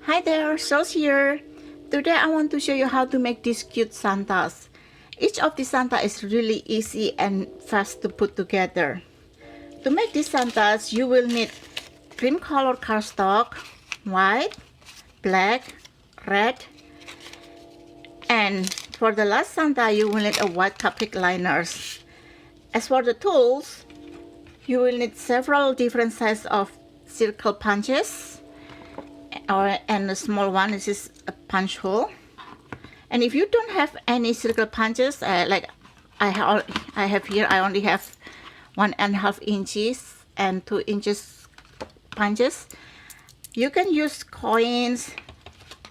Hi there, Sherls here. Today I want to show you how to make these cute Santas. Each of the Santa is really easy and fast to put together. To make these Santas, you will need cream color cardstock, white, black, red, and for the last Santa you will need a white cupcake liners. As for the tools, you will need several different sizes of circle punches, and the small one, this is a punch hole. And if you don't have any circle punches, like I have here, I only have 1.5 inches and 2 inches punches. You can use coins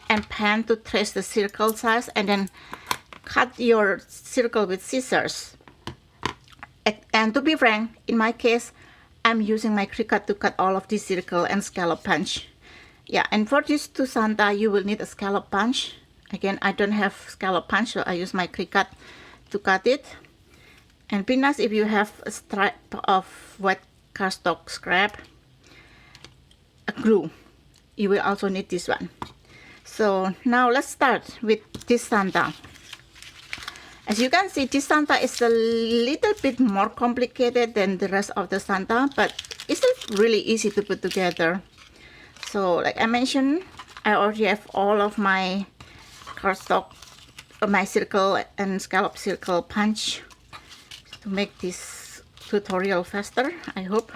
and pen to trace the circle size and then cut your circle with scissors. And to be frank, in my case, I'm using my Cricut to cut all of this circle and scallop punch. Yeah, and for these two Santa, you will need a scallop punch. Again, I don't have scallop punch, so I use my Cricut to cut it. And be nice if you have a strip of wet cardstock scrap, a glue. You will also need this one. So now let's start with this Santa. As you can see, this Santa is a little bit more complicated than the rest of the Santa, but it's still really easy to put together. So like I mentioned, I already have all of my cardstock, my circle and scallop circle punch to make this tutorial faster, I hope.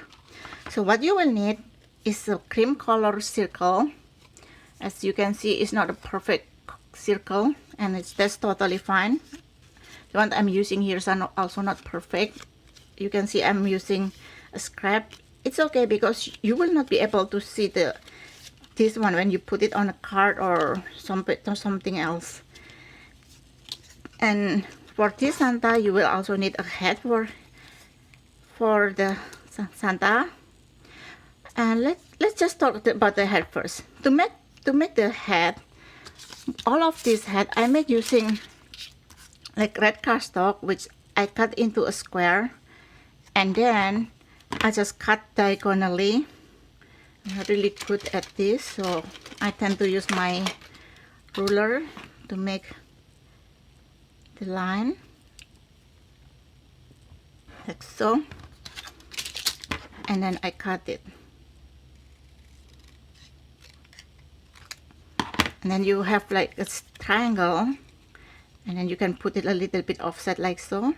So what you will need is a cream color circle. As you can see, it's not a perfect circle, and that's totally fine. The one I'm using here is also not perfect. You can see I'm using a scrap. It's okay because you will not be able to see this one when you put it on a card or something else. And for this Santa, you will also need a head for the Santa. And let's just talk about the head first. To make the head, all of this head I make using like red cardstock, which I cut into a square, and then I just cut diagonally. I'm not really good at this, so I tend to use my ruler to make the line, like so, and then I cut it. And then you have like a triangle, and then you can put it a little bit offset like so.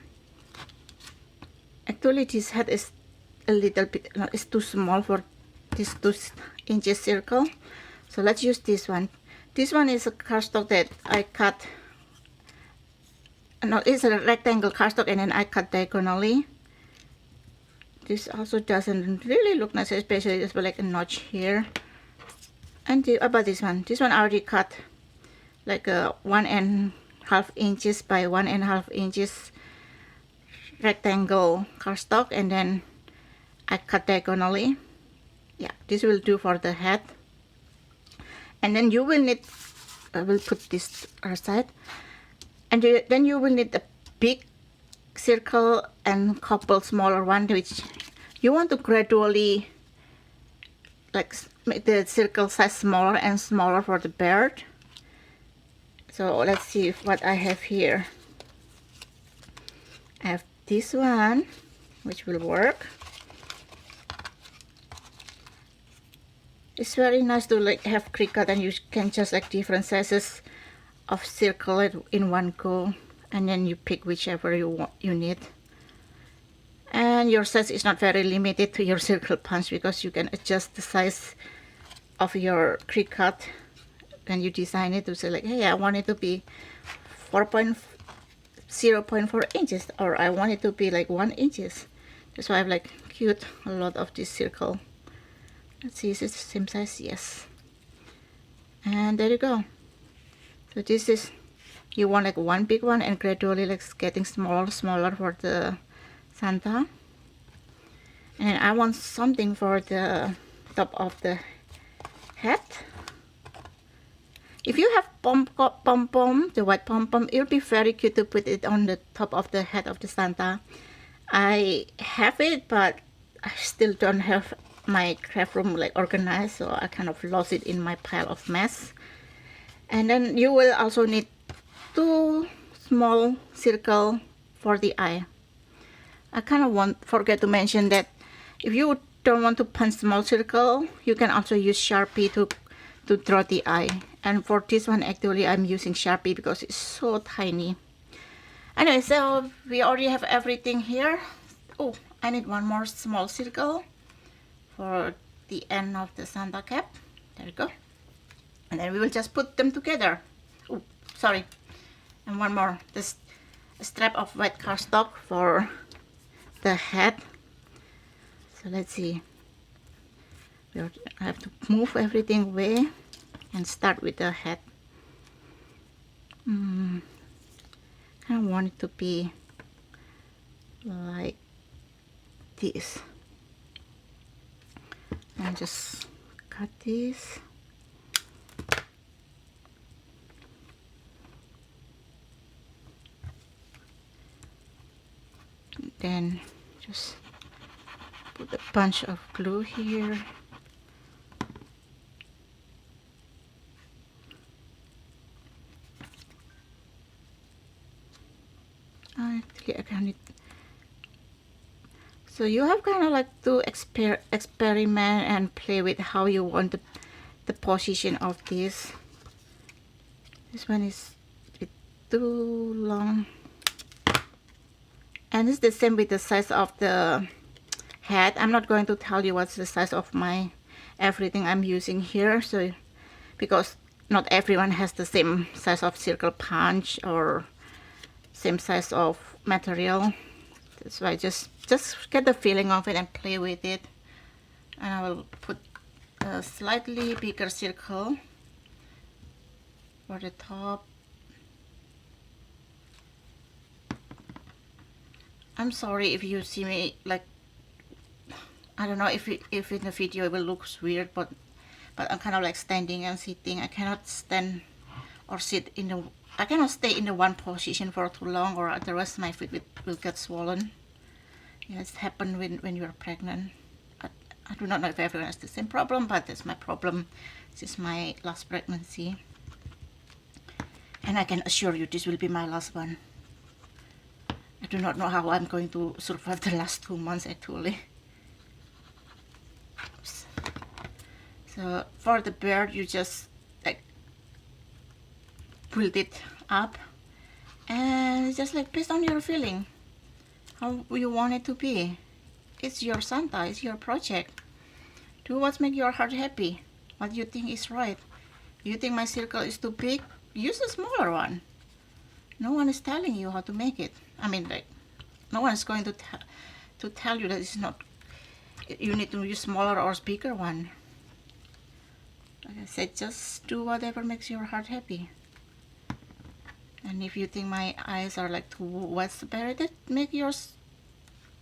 Actually, this head is a little bit, no, it's too small for this 2 inches circle, so let's use this one. This one is a cardstock that I cut, no, it's a rectangle cardstock, and then I cut diagonally. This also doesn't really look nice, especially just like a notch here. And about this one I already cut like a 1.5 inches by 1.5 inches rectangle cardstock, and then I cut diagonally. Yeah, this will do for the head. And then you will need, I will put this aside, and then you will need a big circle and couple smaller one, which you want to gradually like make the circle size smaller and smaller for the bird. So let's see what I have here. I have this one, which will work. It's very nice to like have Cricut, and you can just like different sizes of circle in one go, and then you pick whichever you need. And your size is not very limited to your circle punch, because you can adjust the size of your Cricut when you design it to say like, hey, I want it to be 0.4 inches, or I want it to be like 1 inches. That's why I've like cute a lot of this circle. Let's see, is it the same size? Yes. And there you go. So this is, you want like one big one and gradually like getting smaller for the Santa. And I want something for the top of the head. If you have pom-pom, the white pom-pom, it would be very cute to put it on the top of the head of the Santa. I have it, but I still don't have my craft room like organized, so I kind of lost it in my pile of mess. And then you will also need 2 small circle for the eye. I kind of forget to mention that if you don't want to punch small circle, you can also use Sharpie to draw the eye. And for this one, actually, I'm using Sharpie because it's so tiny. Anyway, so we already have everything here. Oh, I need one more small circle for the end of the Santa cap. There we go. And then we will just put them together. Oh, sorry. And one more. This strap of white cardstock for the head. So let's see. We have to move everything away and start with the head. I want it to be like this. And just cut this. Then just put a bunch of glue here. Actually, I can. So you have kind of like to experiment and play with how you want the position of this. This one is a bit too long. And it's the same with the size of the head. I'm not going to tell you what's the size of my everything I'm using here, so because not everyone has the same size of circle punch or same size of material. That's why just get the feeling of it and play with it. And I will put a slightly bigger circle for the top. I'm sorry if you see me like, I don't know if in the video it will look weird, but I'm kind of like standing and sitting. I cannot stand or sit in the, I cannot stay in the one position for too long, or otherwise my feet will get swollen. Yeah, it's happened when you're pregnant. I do not know if everyone has the same problem, but that's my problem. This is my last pregnancy. And I can assure you this will be my last one. I do not know how I'm going to survive the last 2 months actually. Oops. So for the bird, you just like build it up, and just like based on your feeling, how you want it to be. It's your Santa, it's your project. Do what makes your heart happy. What you think is right. You think my circle is too big? Use a smaller one. No one is telling you how to make it. I mean, like, no one is going to tell you that it's not, you need to use smaller or bigger one. Like I said, just do whatever makes your heart happy. And if you think my eyes are like too wide separated, make yours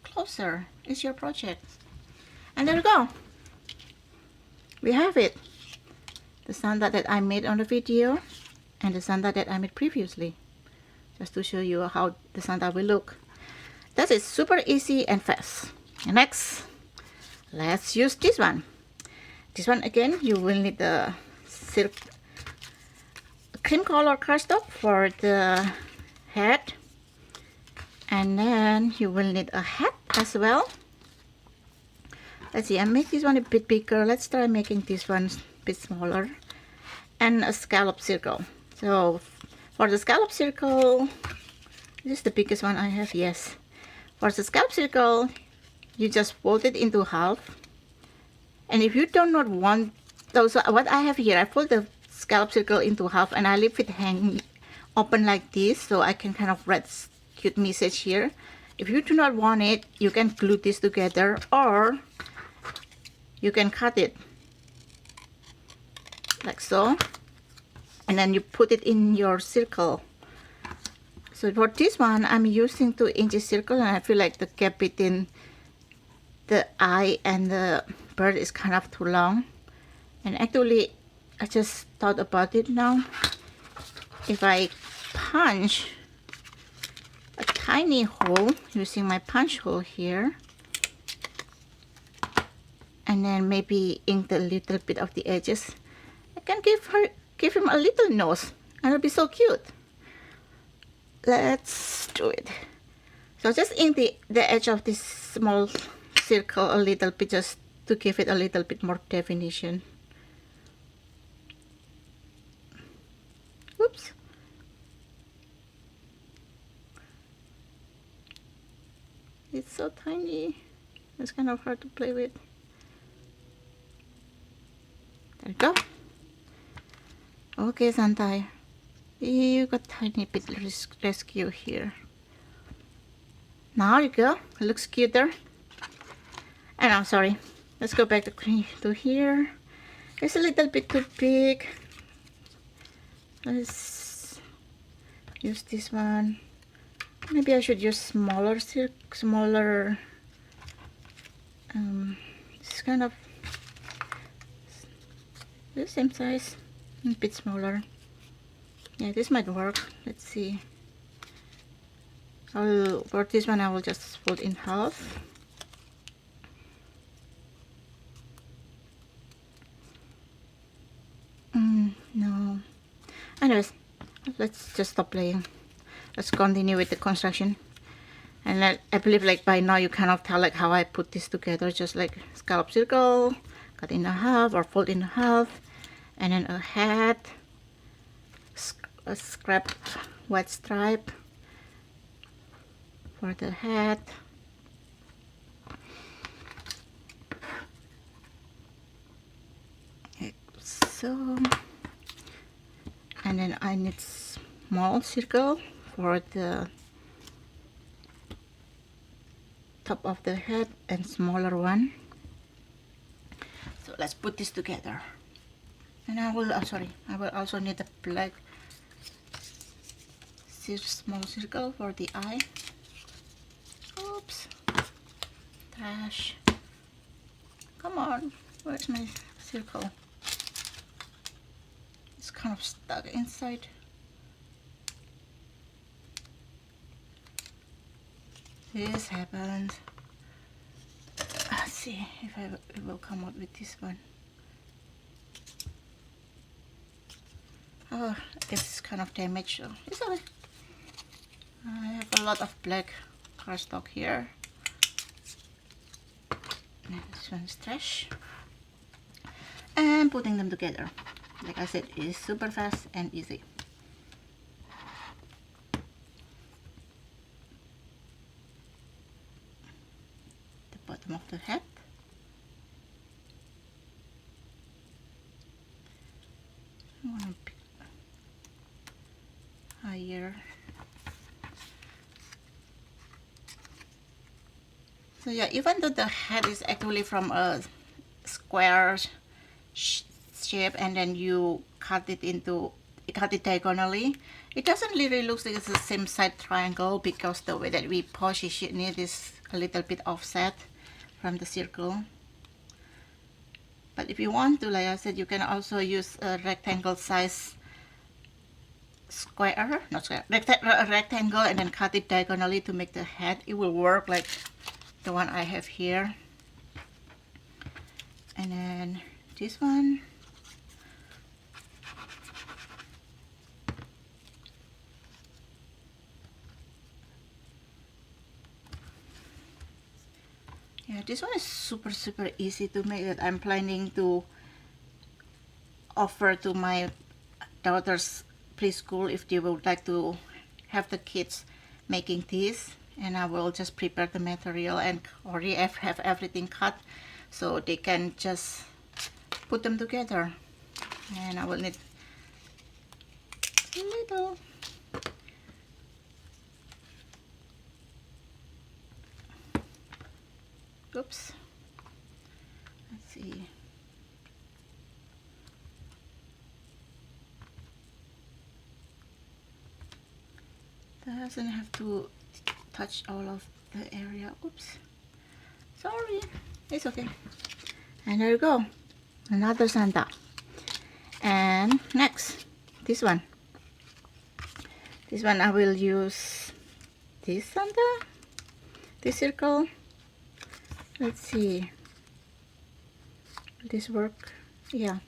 closer. It's your project. And there we go. We have it. The Santa that I made on the video and the Santa that I made previously. Just to show you how the Santa will look. That is super easy and fast. And next, let's use this one. This one again, you will need the silk cream color cardstock for the head, and then you will need a hat as well. Let's see, I make this one a bit bigger. Let's try making this one a bit smaller, and a scallop circle. So for the scallop circle, this is the biggest one I have. Yes, for the scallop circle, you just fold it into half. And if you do not want those, what I have here, I fold the scallop circle into half and I leave it hanging open like this, so I can kind of write cute message here. If you do not want it, you can glue this together, or you can cut it like so, and then you put it in your circle. So for this one, I'm using 2-inch circle, and I feel like the gap between the eye and the bird is kind of too long. And actually, I just thought about it now. If I punch a tiny hole using my punch hole here, and then maybe ink a little bit of the edges. I can give him a little nose, and it'll be so cute. Let's do it. So just ink the edge of this small circle a little bit, just to give it a little bit more definition. Oops. It's so tiny. It's kind of hard to play with. There you go. Okay, Santa. You got tiny bit rescue here. Now you go. It looks cuter. And I'm sorry. Let's go back to here. It's a little bit too big. Let's use this one. Maybe I should use smaller. This is kind of the same size, a bit smaller. Yeah, this might work. Let's see. For this one, I will just fold in half. No. Anyways, let's just stop playing. Let's continue with the construction. And I believe like by now you cannot tell like how I put this together. Just like scallop circle, cut in half or fold in half, and then a hat, a scrap white stripe for the hat. Like so. And then I need small circle for the top of the head and smaller one. So let's put this together. And I will, I will also need a black small circle for the eye. Oops, trash. Come on, where's my circle? It's kind of stuck inside. This happens. Let's see if it will come out with this one. Oh, it's kind of damaged. So it's okay. I have a lot of black cardstock here. And this one's trash. And putting them together, like I said, is super fast and easy. The bottom of the hat. I want to pick higher. So yeah, even though the head is actually from a square shape and then you cut it diagonally, it doesn't really look like it's the same side triangle because the way that we position it is a little bit offset from the circle. But if you want to, like I said, you can also use a rectangle size rectangle and then cut it diagonally to make the head. It will work like the one I have here. And then this one. Yeah, this one is super easy to make. That I'm planning to offer to my daughter's preschool if they would like to have the kids making this. And I will just prepare the material and already have everything cut, so they can just put them together. And I will need a little. Oops. Let's see. Doesn't have to touch all of the area. Oops. Sorry. It's okay. And there you go. Another Santa. And next, this one. This one I will use this Santa. This circle. Let's see. Will this work? Yeah.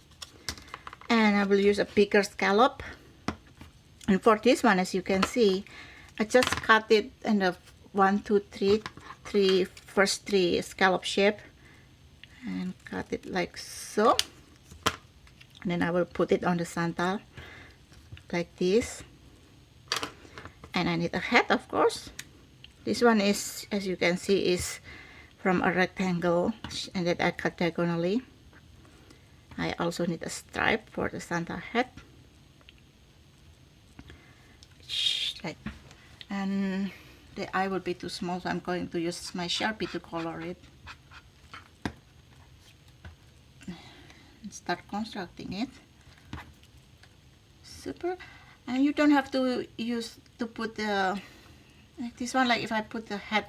And I will use a bigger scallop. And for this one, as you can see, I just cut it in the 1, 2, 3, first 3 scallop shape, and cut it like so. And then I will put it on the Santa like this. And I need a head, of course. This one is, as you can see, is from a rectangle, and that I cut diagonally. I also need a stripe for the Santa head. Like, and the eye will be too small, so I'm going to use my Sharpie to color it. And start constructing it. Super. And you don't have to put the, like this one, like if I put the head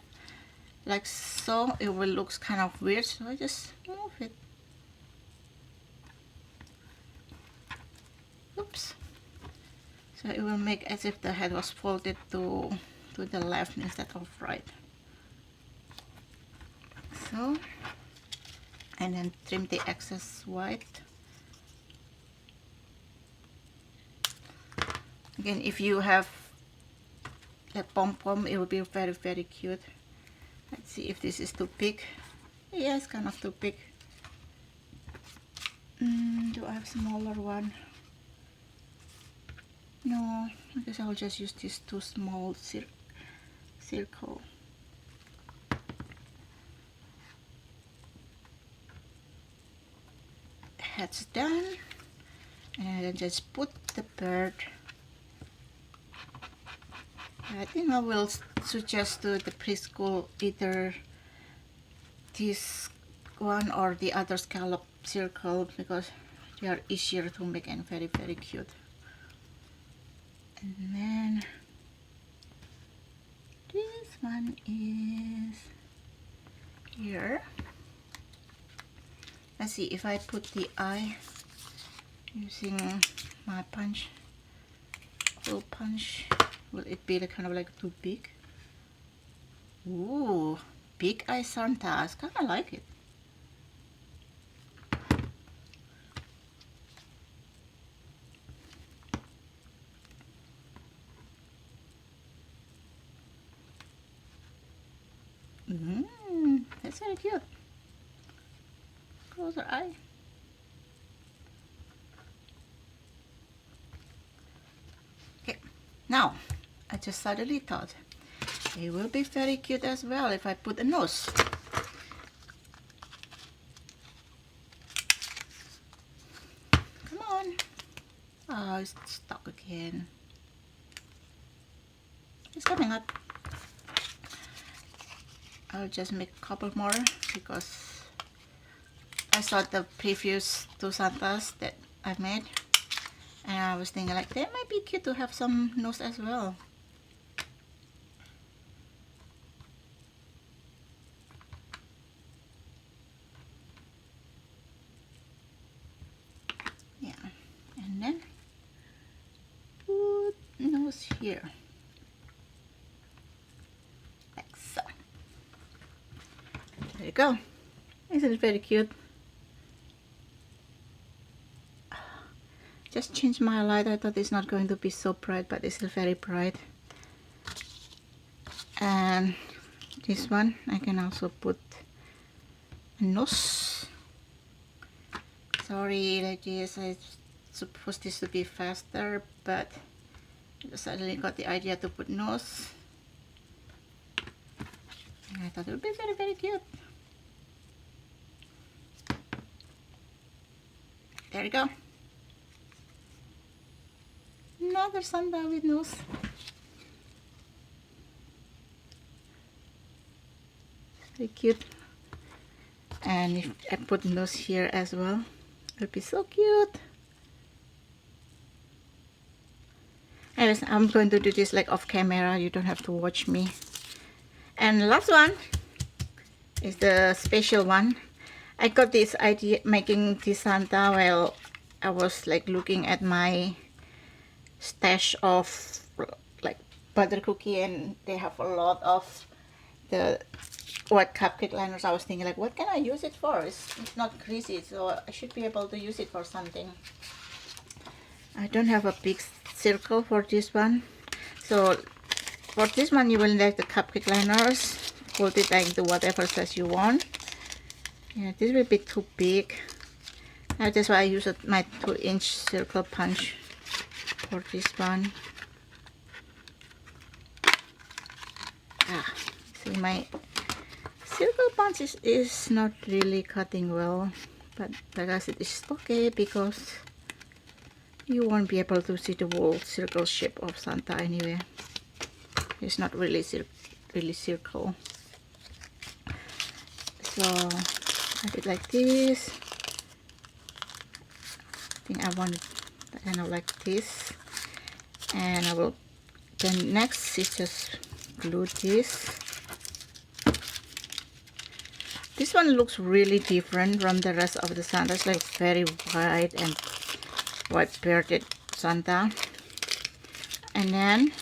like so, it will look kind of weird, so I just move it. Oops. So it will make as if the head was folded to the left instead of right. So, and then trim the excess white. Again, if you have like pom-pom, it will be very, very cute. Let's see if this is too big. Yeah, it's kind of too big. Do I have smaller one? No, I guess I'll just use these 2 small circle. Head's done, and then just put the bird. I think I will suggest to the preschool either this one or the other scallop circle, because they are easier to make and very, very cute. And then this one is here. Let's see if I put the eye using my hole punch. Will it be kind of like too big? Ooh, big eye Santa. I kind of like it. That's very cute. Close her eye. Okay, now I just suddenly thought it will be very cute as well if I put a nose. Come on. Oh, it's stuck again. It's coming up. I'll just make a couple more because I saw the previous 2 Santas that I made, and I was thinking like they might be cute to have some nose as well. Yeah, and then put nose here. Like so. There you go. Isn't it very cute? Just changed my light. I thought it's not going to be so bright, but it's still very bright. And this one I can also put a nose. Sorry, ladies, I supposed this to be faster, but I suddenly got the idea to put nose. And I thought it would be very, very cute. There you go. Another Santa with nose. Very cute. And if I put nose here as well, it would be so cute. Anyways, I'm going to do this like off camera. You don't have to watch me. And last one is the special one. I got this idea making this Santa while I was like looking at my stash of like butter cookie, and they have a lot of the white cupcake liners, I was thinking like, what can I use it for? It's not greasy, so I should be able to use it for something. I don't have a big circle for this one, so for this one you will need the cupcake liners. Fold it into whatever size you want. Yeah, this will be too big. That's why I use my 2-inch circle punch for this one. See, my circle punch is not really cutting well, but like I said, it's okay because you won't be able to see the whole circle shape of Santa anyway. It's not really circle. So I did like this. I think I want it kind of like this, and I will. Then next is just glue this. This one looks really different from the rest of the Santa. It's like very white and white bearded Santa. And then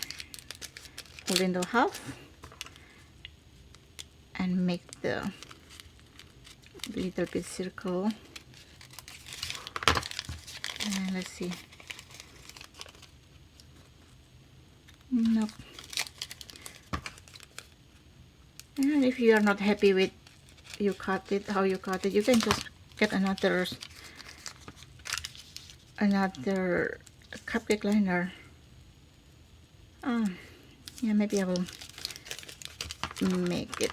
fold into half and make the little bit circle. And let's see. Nope. And if you are not happy with how you cut it, you can just get another cupcake liner. Yeah, maybe I will make it.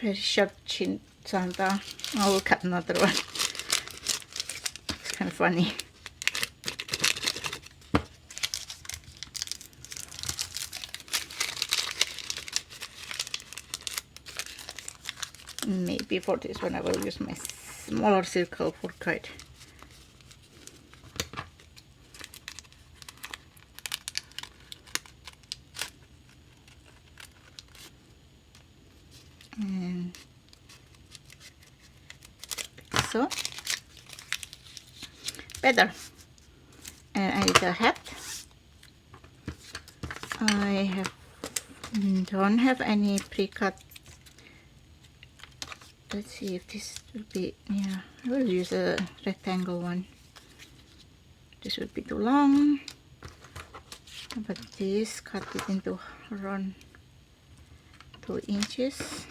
Very sharp chin Santa. I will cut another one. It's kind of funny. Maybe for this one I will use my smaller circle for kite. And so better. And I need a hat. I don't have any pre-cut. Let's see if this will be, yeah, I will use a rectangle one. This would be too long, but this, cut it into around 2 inches,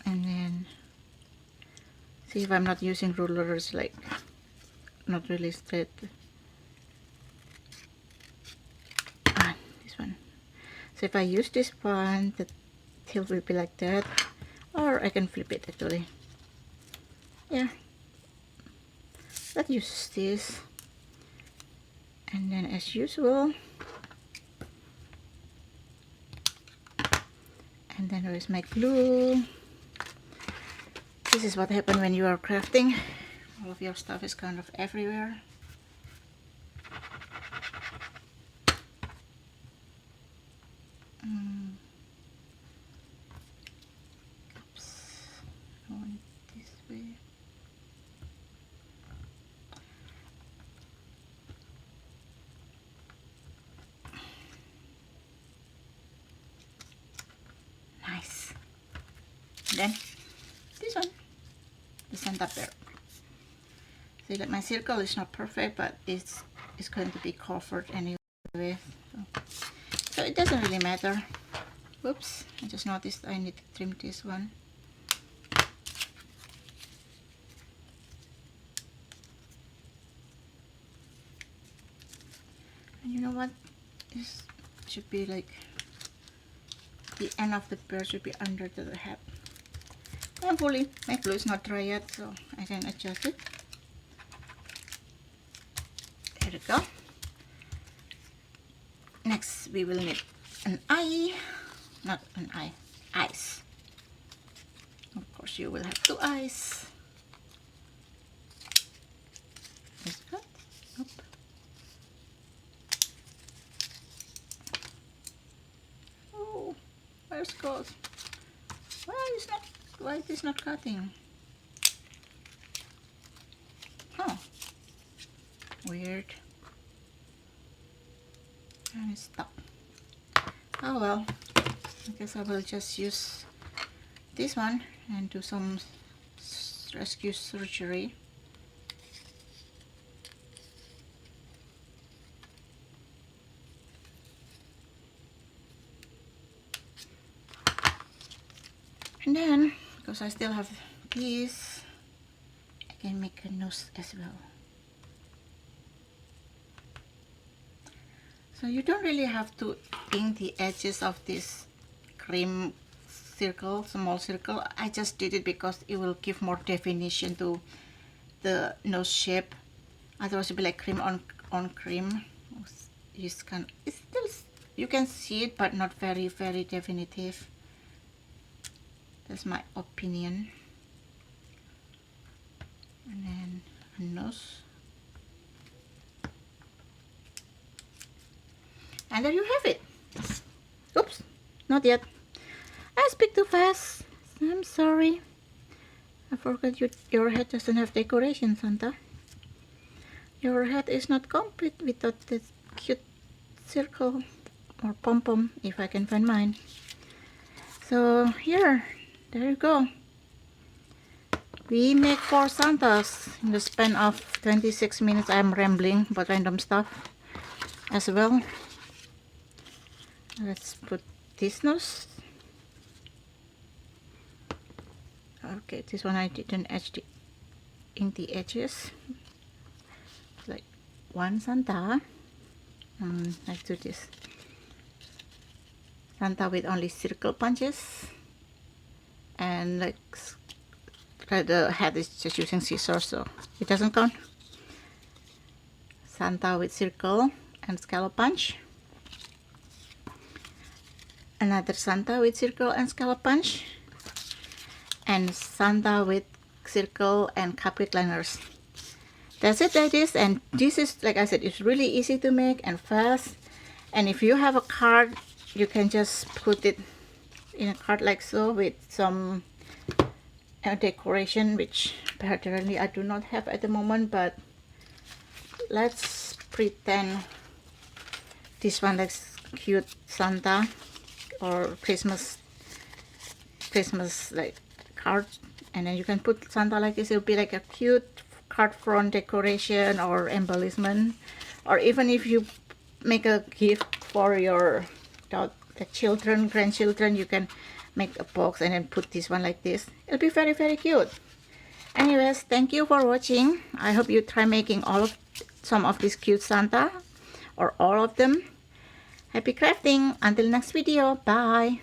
and then see if I'm not using rulers, like not really straight. This one. So if I use this one, the tail will be like that, or I can flip it actually. Yeah, let's use this, and then as usual. And then there is my glue. This is what happens when you are crafting. All of your stuff is kind of everywhere. Oops. I want it this way. Nice. And then this one, the Santa bear. See that my circle is not perfect, but it's going to be covered anyway. So it doesn't really matter. Whoops, I just noticed I need to trim this one. And you know what? This should be like the end of the bear should be under the hat. Thankfully, my glue is not dry yet, so I can adjust it. There we go. Next, we will need an eye. Not an eye, eyes. Of course, you will have 2 eyes. Is that? Nope. Oh, where's goes? Why is it not cutting? Weird. And it's stuck. Oh well, I guess I will just use this one and do some rescue surgery. And then, because I still have these, I can make a nose as well. So you don't really have to ink the edges of this cream circle, small circle. I just did it because it will give more definition to the nose shape. Otherwise it will be like cream on cream. It's still, you can see it, but not very definitive. That's my opinion. And then a nose. And there you have it. Oops, not yet. I speak too fast. I'm sorry. I forgot your head doesn't have decoration, Santa. Your head is not complete without this cute circle or pom-pom, if I can find mine. So here, there you go. We make 4 Santas in the span of 26 minutes. I'm rambling about random stuff as well. Let's put this nose. Okay, this one I didn't ink the edges. Like 1 Santa. Let's do this. Santa with only circle punches. And like the head is just using scissors, so it doesn't count. Santa with circle and scallop punch. Another Santa with circle and scallop punch. And Santa with circle and cupcake liners. That's it, ladies. And this is, like I said, it's really easy to make and fast. And if you have a card, you can just put it in a card like so with some decoration, which apparently I do not have at the moment, but let's pretend this one looks cute Santa or Christmas like card, and then you can put Santa like this. It'll be like a cute card front decoration or embellishment, or even if you make a gift for your the children, grandchildren, you can make a box and then put this one like this. It'll be very cute. Anyways, thank you for watching. I hope you try making some of these cute Santa or all of them. Happy crafting. Until next video. Bye.